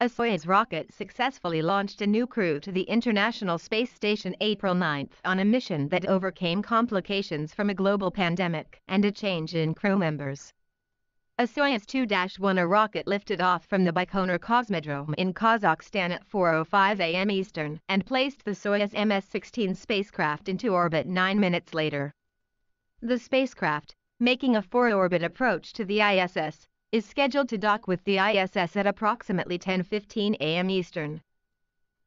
A Soyuz rocket successfully launched a new crew to the International Space Station April 9 on a mission that overcame complications from a global pandemic and a change in crew members. A Soyuz 2-1 rocket lifted off from the Baikonur Cosmodrome in Kazakhstan at 4:05 a.m. Eastern and placed the Soyuz MS-16 spacecraft into orbit 9 minutes later. The spacecraft, making a 4-orbit approach to the ISS, is scheduled to dock with the ISS at approximately 10:15 a.m. Eastern.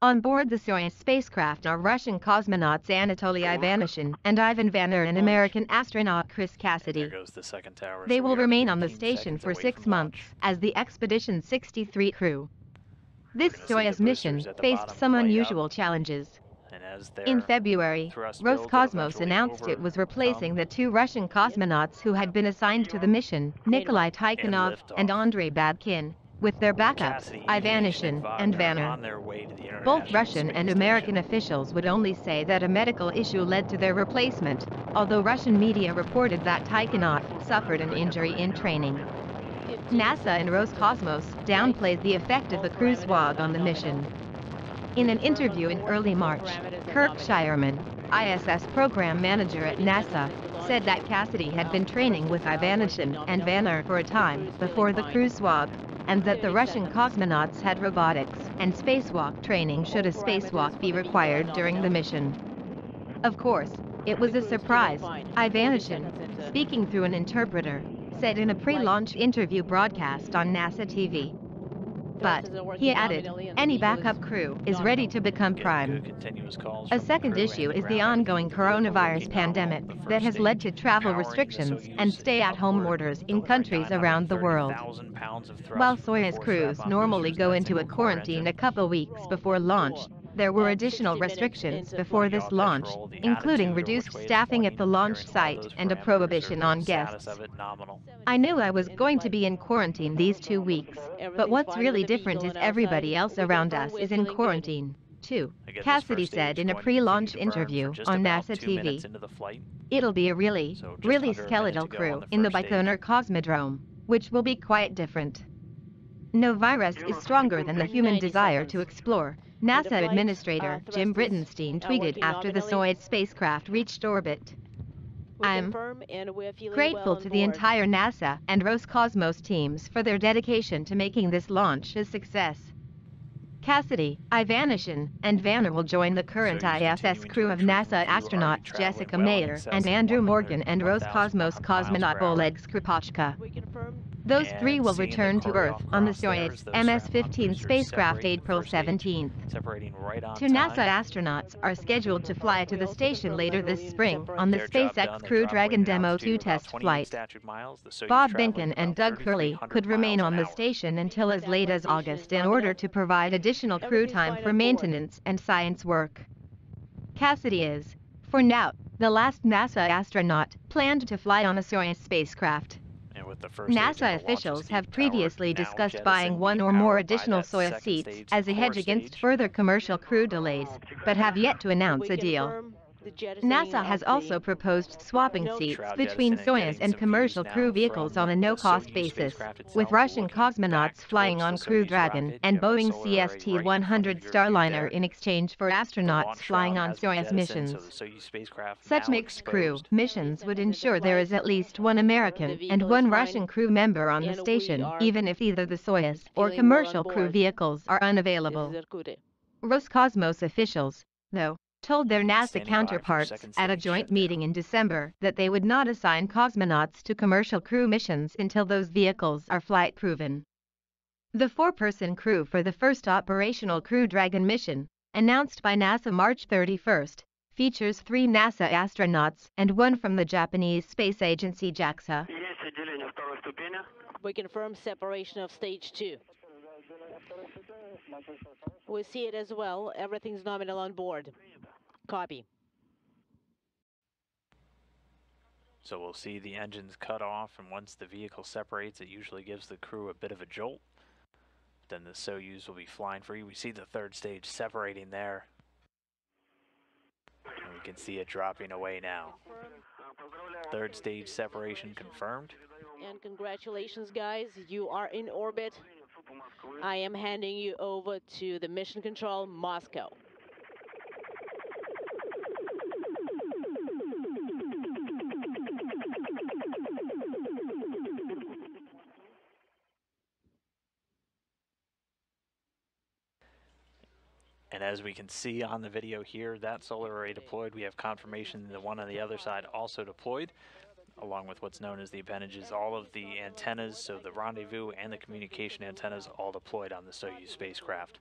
On board the Soyuz spacecraft are Russian cosmonauts Anatoly Ivanishin and Ivan Vagner and American astronaut Chris Cassidy. There goes the second tower. They So will we are remain on the 15 station seconds for away 6 from months launch. as the Expedition 63 crew. This We're gonna see Soyuz the mission boosters at the faced bottom some light up. unusual challenges. And as In their February, thrust builds, it'll Roscosmos eventually announced it was replacing overcome the 2 Russian cosmonauts who had been assigned to the mission, Nikolai Tikhonov and liftoff. Andrei Babkin, with their backups, Cassidy, Ivanishin and Wagner on Vagner. their way to the Both International Russian Space and Station. American officials would only say that a medical issue led to their replacement, although Russian media reported that Tikhonov suffered an injury in training. NASA and Roscosmos downplayed the effect of the crew swab on the mission. In an interview in early March, Kirk Shireman, ISS program manager at NASA, said that Cassidy had been training with Ivanishin and Vagner for a time before the crew swab, and that the Russian cosmonauts had robotics and spacewalk training should a spacewalk be required during the mission. Of course, it was a surprise, Ivanishin, speaking through an interpreter, said in a pre-launch interview broadcast on NASA TV. But, he added, any backup crew is ready to become prime. A second issue is the ongoing coronavirus pandemic that has led to travel restrictions and stay-at-home orders in countries around the world. While Soyuz crews normally go into a quarantine a couple weeks before launch, there were additional restrictions before this launch, including reduced staffing at the launch site and a prohibition on guests. I knew I was going to be in quarantine these 2 weeks, but what's really different is everybody else around us is in quarantine, too, Cassidy said in a pre-launch interview on NASA TV. It'll be a really skeletal crew in the Baikonur Cosmodrome, which will be quite different. No virus is stronger than the human desire to explore, NASA Administrator Jim Bridenstine tweeted after the Soyuz spacecraft reached orbit. I'm grateful to the entire NASA and Roscosmos teams for their dedication to making this launch a success. Cassidy, Ivanishin, and Vagner will join the current ISS crew of NASA astronauts Jessica Meir and Andrew Morgan and Roscosmos cosmonaut Oleg Skrzydlak. Those 3 will return to Earth on the Soyuz MS-15 spacecraft April 17. 2 NASA astronauts are scheduled to fly to the station later this spring on the SpaceX Crew Dragon Demo 2 test flight. Bob Behnken and Doug Hurley could remain on the station until as late as August in order to provide additional crew time for maintenance and science work. Cassidy is, for now, the last NASA astronaut planned to fly on a Soyuz spacecraft. NASA officials have previously discussed buying 1 or more additional Soyuz seats as a hedge against further commercial crew delays, but have yet to announce a deal. NASA has also proposed swapping seats between Soyuz and commercial crew vehicles on a no-cost basis, with Russian cosmonauts flying on Crew Dragon and Boeing CST-100 Starliner in exchange for astronauts flying on Soyuz missions. Such mixed crew missions would ensure there is at least 1 American and 1 Russian crew member on the station, even if either the Soyuz or commercial crew vehicles are unavailable. Roscosmos officials, though, told their NASA counterparts at a joint meeting in December that they would not assign cosmonauts to commercial crew missions until those vehicles are flight-proven. The 4-person crew for the first operational Crew Dragon mission, announced by NASA March 31, features 3 NASA astronauts and 1 from the Japanese space agency JAXA. We confirm separation of stage 2. We see it as well. Everything's nominal on board. Copy. So we'll see the engines cut off, and once the vehicle separates, it usually gives the crew a bit of a jolt. Then the Soyuz will be flying free. We see the 3rd stage separating there. And we can see it dropping away now. 3rd stage separation confirmed. And congratulations, guys. You are in orbit. I am handing you over to the Mission Control, Moscow. And as we can see on the video here, that solar array deployed. We have confirmation the one on the other side also deployed, along with what's known as the appendages. All of the antennas, so the rendezvous and the communication antennas, all deployed on the Soyuz spacecraft.